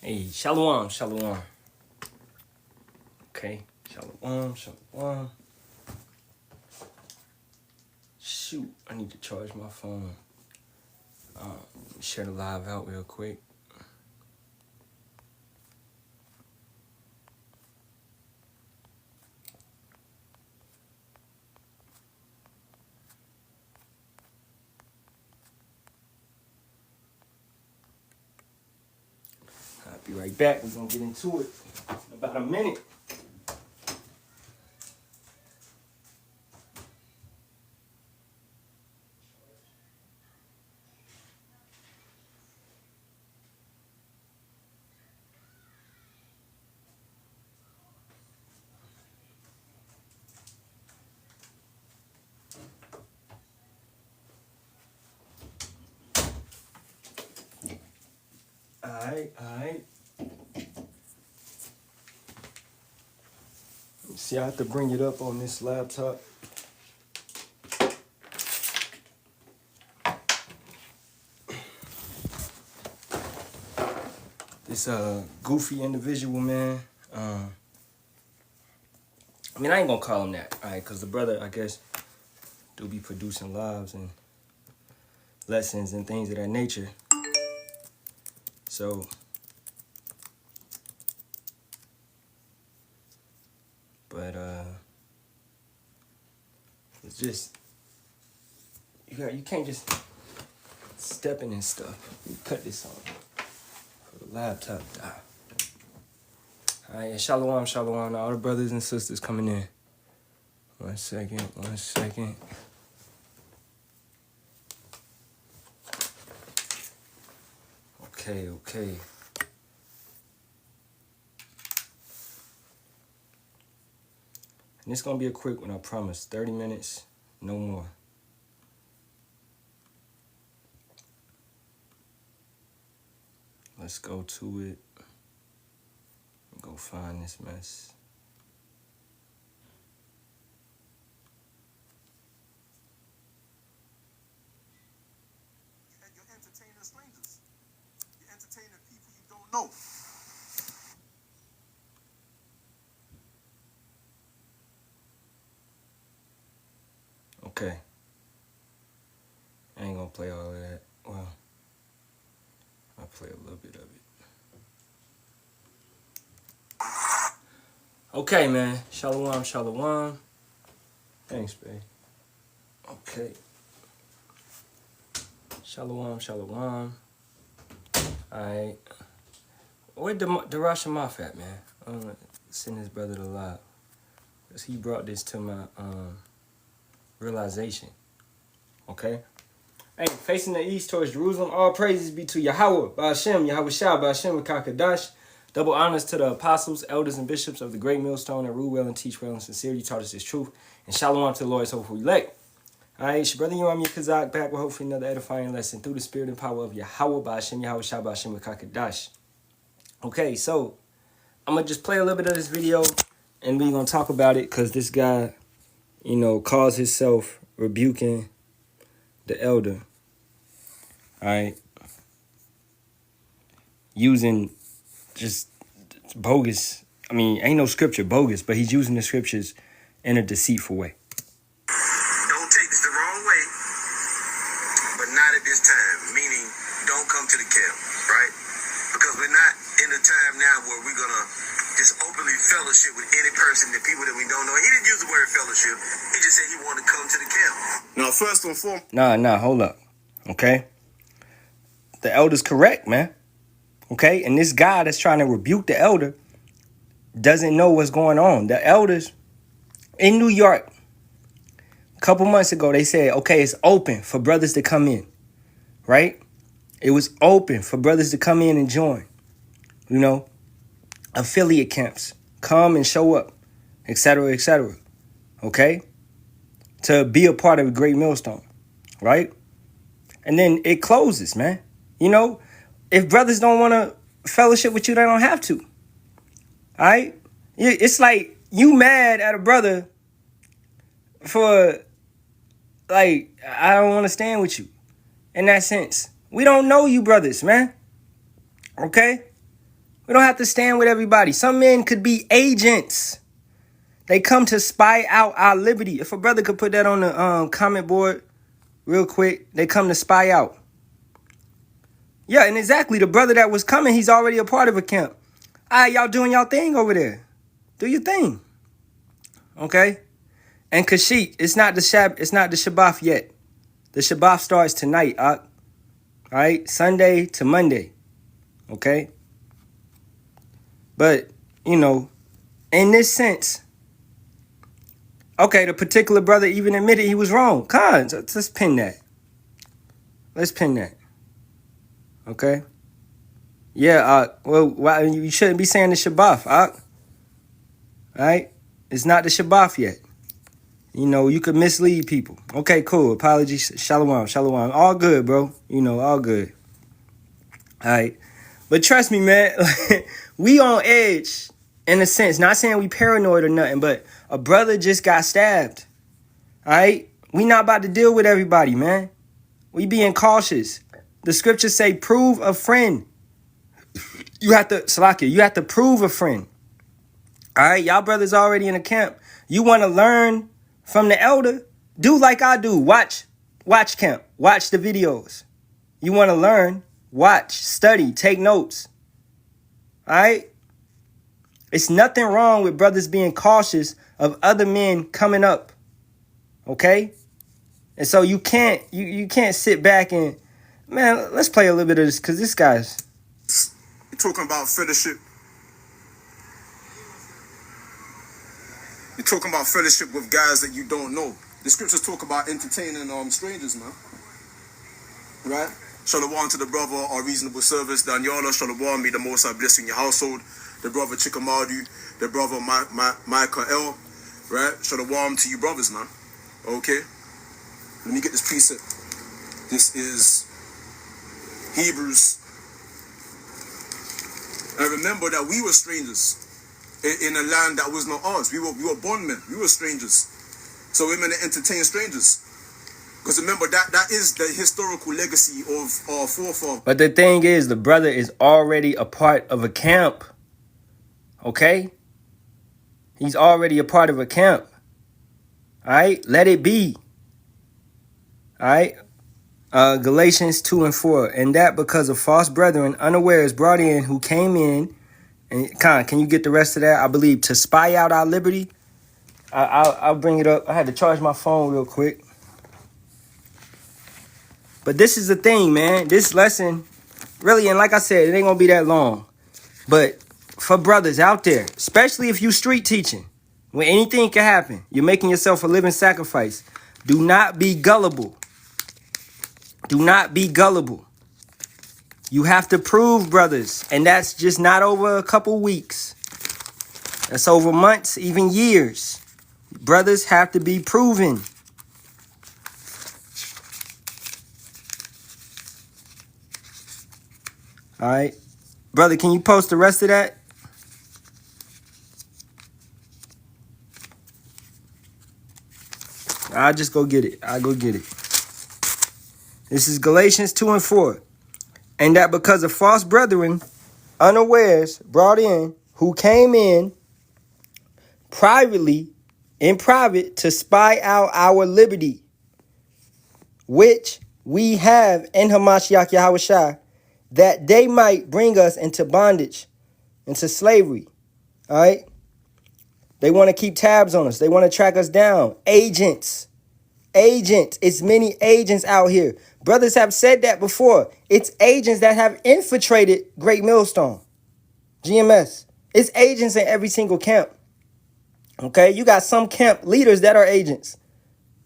Hey, Shalawam, Shalawam. Okay, Shalawam, Shalawam. Shoot, I need to charge my phone. Share the live out real quick. I'll be right back. We're gonna get into it in about a minute. Alright. See, I have to bring it up on this laptop. This goofy individual, man. I mean, I ain't gonna call him that, alright, because the brother, I guess, do be producing lives and lessons and things of that nature. So, but it's just you can't just stepping and stuff. You cut this on for the laptop. All right, Shalawam, Shalawam, all the brothers and sisters coming in. One second. Okay. And it's gonna be a quick one, I promise. 30 minutes, no more. Let's go to it. Go find this mess. You're entertaining strangers. You're entertaining people you don't know. Okay. I ain't gonna play all of that. Well, I'll play a little bit of it. Okay, man. Shalawam. Thanks, babe. Okay. Shalawam. Alright. Where Darasha Moff at, man? I'm gonna send his brother to live. Because he brought this to my realization. Okay? Hey, facing the east towards Jerusalem, all praises be to Yahawah, Ba'ashem, Yahawashi, Ba'ashem, Kakadash. Double honors to the apostles, elders, and bishops of the great millstone that rule well and teach well and sincerely taught us his truth. And shalom to the Lord's hopeful elect. Alright, it's your brother Yoram Kazak back with hopefully another edifying lesson through the spirit and power of Yahawah, Ba'ashem, Yahawashi, Ba'ashem, Kakadash. Okay, so I'm going to just play a little bit of this video and we're going to talk about it because this guy, calls himself rebuking the elder. Alright. Using just bogus. I mean, ain't no scripture bogus, but he's using the scriptures in a deceitful way. Don't take this the wrong way, but not at this time. Meaning, don't come to the camp, right? Because we're not in a time now where we're gonna just openly fellowship with any person, the people that we don't know. He didn't use the word fellowship. He just said he wanted to come to the camp. Now, first and foremost. Nah, hold up. Okay? The elder's correct, man. Okay? And this guy that's trying to rebuke the elder doesn't know what's going on. The elders in New York, a couple months ago, they said, okay, it's open for brothers to come in. Right? It was open for brothers to come in and join. Affiliate camps. Come and show up. Etc., etc. Okay? To be a part of a great millstone. Right? And then it closes, man. If brothers don't want to fellowship with you, they don't have to. All right? It's like you mad at a brother for, I don't want to stand with you. In that sense. We don't know you brothers, man. Okay? We don't have to stand with everybody. Some men could be agents. They come to spy out our liberty. If a brother could put that on the comment board real quick, they come to spy out. Yeah, and exactly, the brother that was coming, he's already a part of a camp. All right, y'all doing y'all thing over there. Do your thing. Okay? And Kashik, it's not the Shabbat yet. The Shabbat starts tonight, all right? Sunday to Monday. Okay? But, you know, in this sense, okay, the particular brother even admitted he was wrong. Cons, let's pin that. Let's pin that. Okay? Yeah, well, why, you shouldn't be saying the Shabbat, all right? It's not the Shabbat yet. You know, you could mislead people. Okay, cool. Apologies. Shalawam, shalawam. All good, bro. You know, all good. All right. But trust me, man, we on edge in a sense. Not saying we paranoid or nothing, but a brother just got stabbed. All right? We not about to deal with everybody, man. We being cautious. The scriptures say prove a friend. You have to, Salakia, you have to prove a friend. All right? Y'all brothers already in the camp. You want to learn from the elder? Do like I do. Watch camp. Watch the videos. You want to learn? Watch, study, take notes. All right? It's nothing wrong with brothers being cautious of other men coming up. Okay? And so you can't sit back and, man, let's play a little bit of this because this guy's. You're talking about fellowship. You're talking about fellowship with guys that you don't know. The scriptures talk about entertaining strangers, man. Right? Shalawam to the brother, our reasonable service. Danyala, Shalawam, may the Most High bless you in your household. The brother Chikamadu, the brother Michael, right? Shalawam to you brothers, man. Okay? Let me get this precept. This is Hebrews. And remember that we were strangers in a land that was not ours. We were bondmen. We were strangers. So we're meant to entertain strangers. Because remember, that is the historical legacy of our forefathers. But the thing is, the brother is already a part of a camp. Okay? He's already a part of a camp. All right? Let it be. All right? Galatians 2 and 4. And that because of false brethren, unawares brought in, who came in. And Khan, can you get the rest of that? I believe to spy out our liberty. I'll bring it up. I had to charge my phone real quick. But this is the thing, man. This lesson, really, and like I said, it ain't going to be that long. But for brothers out there, especially if you street teaching, when anything can happen, you're making yourself a living sacrifice. Do not be gullible. Do not be gullible. You have to prove, brothers. And that's just not over a couple weeks. That's over months, even years. Brothers have to be proven. All right. Brother, can you post the rest of that? I'll just go get it. I'll go get it. This is Galatians 2 and 4. And that because of false brethren, unawares, brought in, who came in privately, in private, to spy out our liberty, which we have in Hamashiach Yahawashi, that they might bring us into bondage, into slavery. All right? They want to keep tabs on us. They want to track us down. Agents. It's many agents out here. Brothers have said that before. It's agents that have infiltrated Great Millstone. GMS. It's agents in every single camp. Okay? You got some camp leaders that are agents.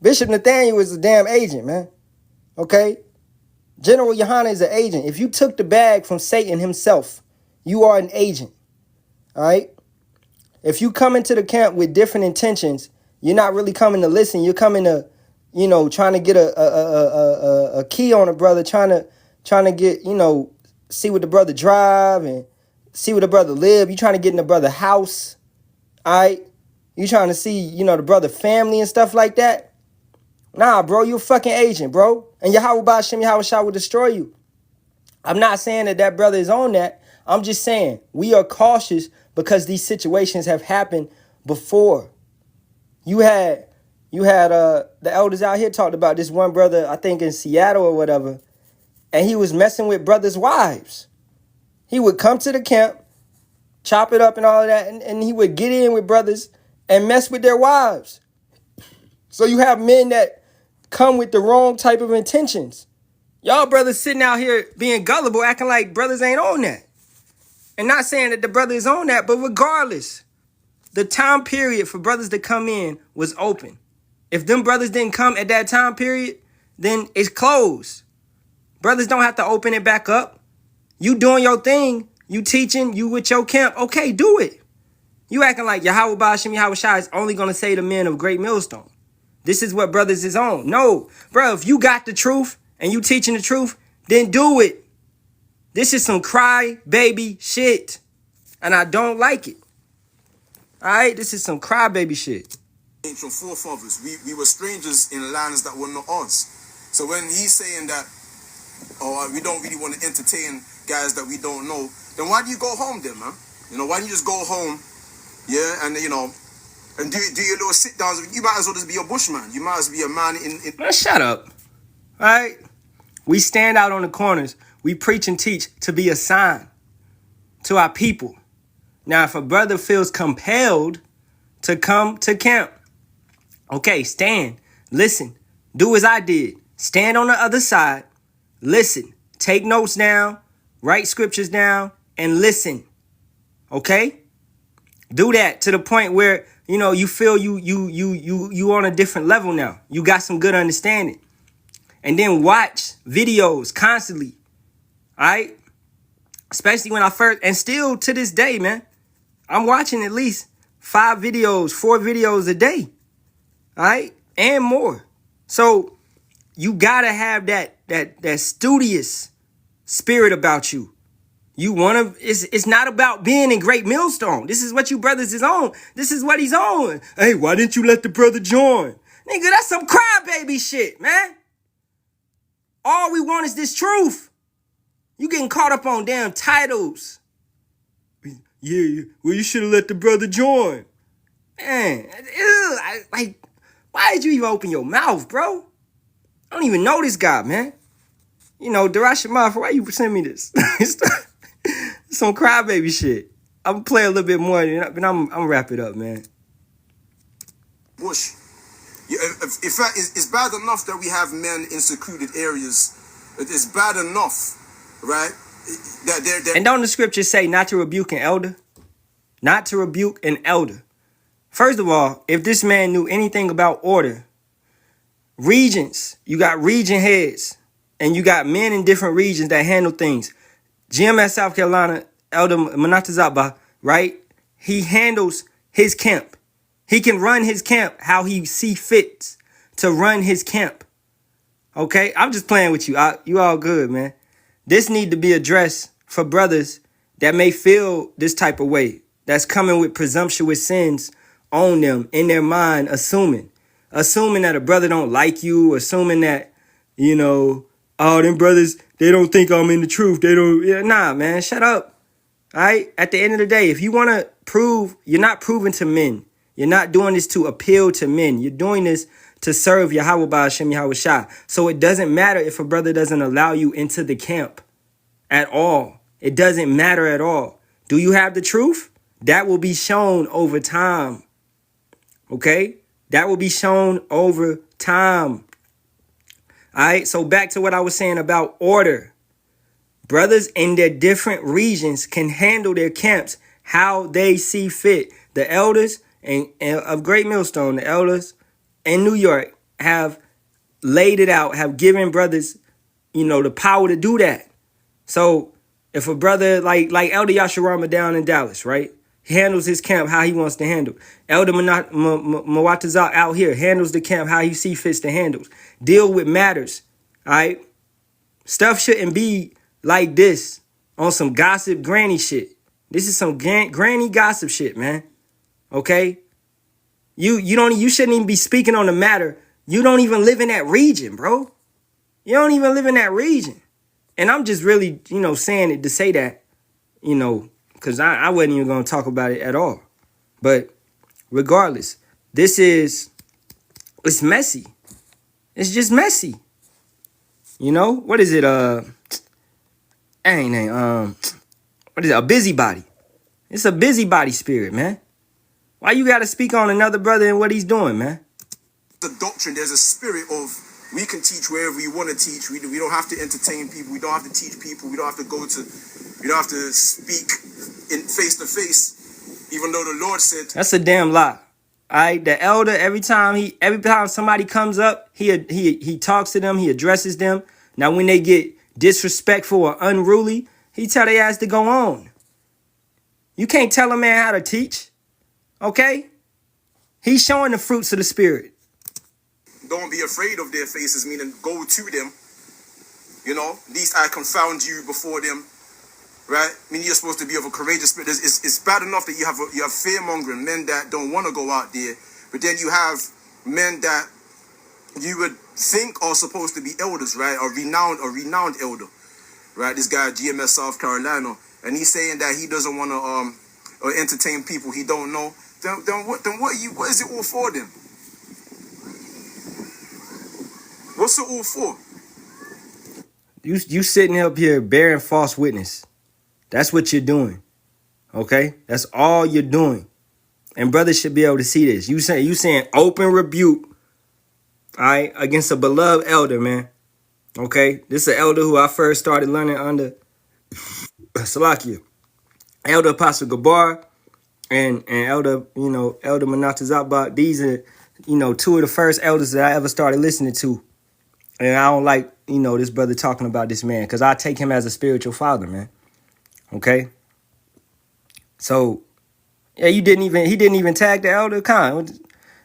Bishop Nathaniel is a damn agent, man. Okay? General Yohanan is an agent. If you took the bag from Satan himself, you are an agent. All right? If you come into the camp with different intentions, you're not really coming to listen. You're coming to, trying to get a key on a brother, trying to get, see what the brother drive and see what the brother live. You're trying to get in the brother house. All right? You trying to see, the brother family and stuff like that. Nah, bro, you a fucking agent, bro. And Yahawah Hashem Yahawashi will destroy you. I'm not saying that brother is on that. I'm just saying we are cautious because these situations have happened before. You had the elders out here talked about this one brother, I think in Seattle or whatever, and he was messing with brothers' wives. He would come to the camp, chop it up and all of that, and he would get in with brothers and mess with their wives. So you have men that come with the wrong type of intentions. Y'all brothers sitting out here being gullible, acting like brothers ain't on that. And not saying that the brother is on that, but regardless, the time period for brothers to come in was open. If them brothers didn't come at that time period, then it's closed. Brothers don't have to open it back up. You doing your thing, you teaching, you with your camp, okay, do it. You acting like Yahawah Yahawashi is only going to say the men of Great Millstone. This is what brothers is on. No, bro, if you got the truth and you teaching the truth, then do it. This is some cry baby shit. And I don't like it. All right, this is some cry baby shit. Ancient forefathers, we were strangers in lands that were not ours. So when he's saying that, oh, we don't really want to entertain guys that we don't know, then why do you go home then, man? You know, why don't you just go home, yeah, and, you know, and do your little sit-downs. You might as well just be a bushman. You might as well be a man in... Man, shut up. All right? We stand out on the corners. We preach and teach to be a sign to our people. Now, if a brother feels compelled to come to camp, okay, stand, listen, do as I did. Stand on the other side, listen, take notes down, write scriptures down, and listen. Okay? Do that to the point where, you know, you feel you on a different level now. You got some good understanding. And then watch videos constantly. All right? Especially when I first, and still to this day, man, I'm watching at least 4 videos a day. All right? And more. So you gotta have that studious spirit about you. You want to, it's not about being in Great Millstone. This is what you brothers is on. This is what he's on. Hey, why didn't you let the brother join? Nigga, that's some crybaby shit, man. All we want is this truth. You getting caught up on damn titles. Yeah, well, you should have let the brother join. Man, why did you even open your mouth, bro? I don't even know this guy, man. You know, Darashimaf, why you send me this? Some crybaby shit. I'm gonna play a little bit more, but I'm gonna wrap it up, man. Bush. Yeah, in fact, it's bad enough that we have men in secluded areas. It's bad enough, right? And don't the scriptures say not to rebuke an elder? Not to rebuke an elder. First of all, if this man knew anything about order, regions, you got region heads, and you got men in different regions that handle things. GMS South Carolina, Elder Manatazaba, right? He handles his camp. He can run his camp how he see fit to run his camp. Okay? I'm just playing with you. You all good, man. This need to be addressed for brothers that may feel this type of way. That's coming with presumptuous sins on them in their mind, assuming that a brother don't like you, assuming that, you know, oh, them brothers, they don't think I'm in the truth. They don't. Yeah, nah, man, shut up. All right? At the end of the day, if you want to prove, you're not proving to men. You're not doing this to appeal to men. You're doing this to serve Yahawah Yahawashi. So it doesn't matter if a brother doesn't allow you into the camp at all. It doesn't matter at all. Do you have the truth? That will be shown over time. Okay? That will be shown over time. All right, so back to what I was saying about order. Brothers in their different regions can handle their camps how they see fit. The elders and of Great Millstone, the elders in New York have laid it out, have given brothers, you know, the power to do that. So if a brother like Elder Yasharahla down in Dallas, right? He handles his camp how he wants to handle. Elder Mawatazak out here handles the camp how he see fits to handle. Deal with matters, all right? Stuff shouldn't be like this on some gossip granny shit. This is some granny gossip shit, man. Okay? You shouldn't even be speaking on the matter. You don't even live in that region, bro. You don't even live in that region. And I'm just really, you know, saying it to say that. you know, because I wasn't even going to talk about it at all. But regardless, it's messy. It's just messy. You know, what is it? What is it? A busybody. It's a busybody spirit, man. Why you got to speak on another brother and what he's doing, man? The doctrine, there's a spirit of we can teach wherever we want to teach. We don't have to entertain people. We don't have to teach people. We don't have to we don't have to speak in face to face, even though the Lord said. That's a damn lie. All right, the elder, every time somebody comes up, he talks to them, he addresses them. Now, when they get disrespectful or unruly, he tell their ass to go on. You can't tell a man how to teach, okay? He's showing the fruits of the spirit. Don't be afraid of their faces, meaning go to them. You know, least I confound you before them, right? I mean, you're supposed to be of a courageous spirit. It's bad enough that you have fear-mongering, men that don't want to go out there, but then you have men that you would think are supposed to be elders, right? A renowned elder, right? This guy, GMS South Carolina, and he's saying that he doesn't want to entertain people he don't know. Then what is it all for then? What's it all for? You sitting up here bearing false witness. That's what you're doing. Okay? That's all you're doing. And brothers should be able to see this. You saying open rebuke, all right, against a beloved elder, man. Okay? This is an elder who I first started learning under Salakia. Elder Apostle Gabar and Elder, Elder Manatazabba. These are, two of the first elders that I ever started listening to. And I don't like, this brother talking about this man, because I take him as a spiritual father, man. Okay? So, yeah, he didn't even tag the elder. Khan.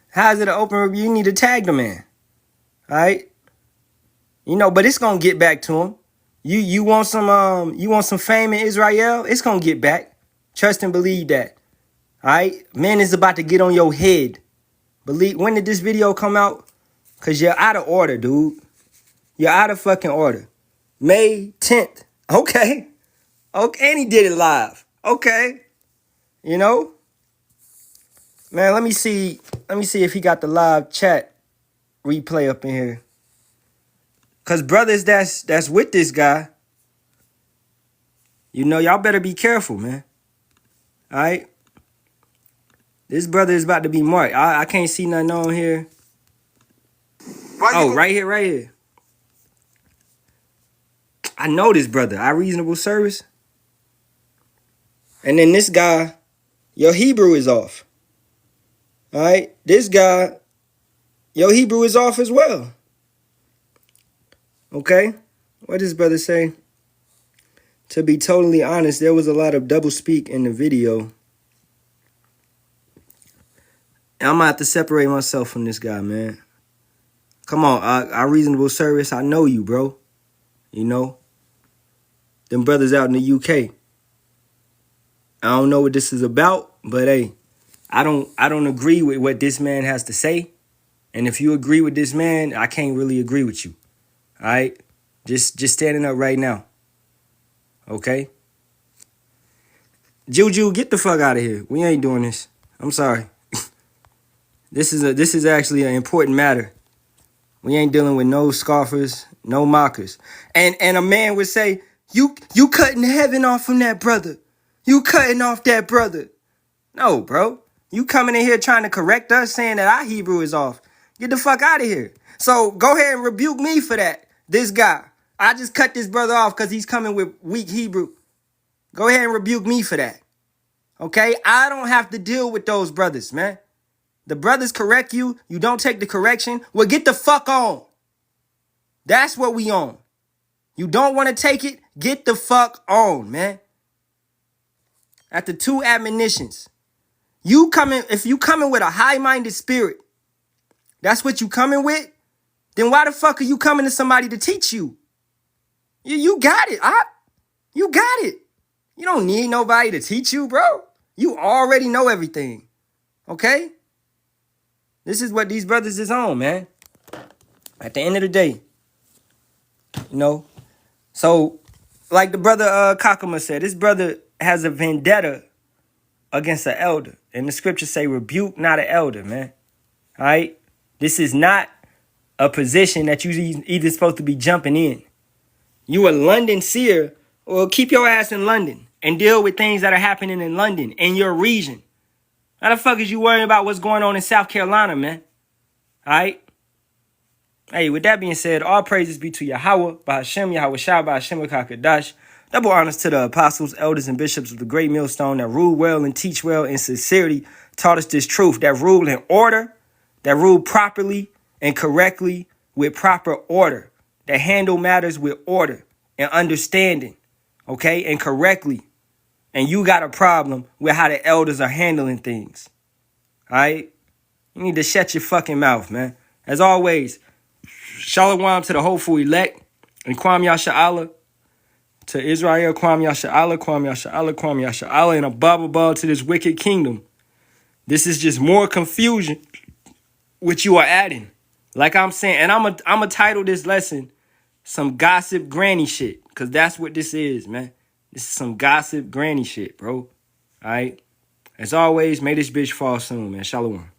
How is it an open review? You need to tag the man. All right? But it's gonna get back to him. You want some fame in Israel? It's gonna get back. Trust and believe that. All right? Man is about to get on your head. Believe. When did this video come out? Because you're out of order, dude. You're out of fucking order. May 10th. Okay. And he did it live. Okay. Man, let me see if he got the live chat replay up in here. Cause brothers that's with this guy, y'all better be careful, man. All right? This brother is about to be marked. I can't see nothing on here. Right here. I know this brother. I reasonable service. And then this guy, your Hebrew is off. All right? This guy, your Hebrew is off as well. Okay? What does brother say? To be totally honest, there was a lot of double speak in the video. And I'm going to have to separate myself from this guy, man. Come on, I reasonable service. I know you, bro. Them brothers out in the UK. I don't know what this is about, but hey, I don't agree with what this man has to say. And if you agree with this man, I can't really agree with you. All right? Just standing up right now. Okay? Juju, get the fuck out of here. We ain't doing this. I'm sorry. This is actually an important matter. We ain't dealing with no scoffers, no mockers. And a man would say, you cutting heaven off from that brother. You cutting off that brother. No, bro. You coming in here trying to correct us, saying that our Hebrew is off. Get the fuck out of here. So go ahead and rebuke me for that. This guy. I just cut this brother off because he's coming with weak Hebrew. Go ahead and rebuke me for that. Okay? I don't have to deal with those brothers, man. The brothers correct you. You don't take the correction. Well, get the fuck on. That's what we on. You don't want to take it? Get the fuck on, man. After 2 admonitions. If you coming with a high-minded spirit, that's what you coming with, then why the fuck are you coming to somebody to teach you? You got it, you got it. You don't need nobody to teach you, bro. You already know everything, okay? This is what these brothers is on, man. At the end of the day, So, like the brother Kakama said, this brother has a vendetta against an elder. And the scriptures say, rebuke not an elder, man. All right? This is not a position that you either supposed to be jumping in. You a London seer, well, keep your ass in London and deal with things that are happening in London, in your region. How the fuck is you worrying about what's going on in South Carolina, man? All right? Hey, with that being said, all praises be to Yahawah, Bahashem, Yahawashi, Bahashem, Kakadash. Double honors to the apostles, elders, and bishops of the great millstone that rule well and teach well in sincerity, taught us this truth, that rule in order, that rule properly and correctly with proper order, that handle matters with order and understanding, okay, and correctly. And you got a problem with how the elders are handling things, all right? You need to shut your fucking mouth, man. As always, Shalawam to the hopeful elect, and Kwam Yasharahla to Israel, Kwam Yasharahla, Kwam Yasharahla, Kwam Yasharahla, and above to this wicked kingdom. This is just more confusion which you are adding. Like I'm saying, and I'm a title this lesson some gossip granny shit, because that's what this is, man. This is some gossip granny shit, bro. All right? As always, may this bitch fall soon, man. Shalom.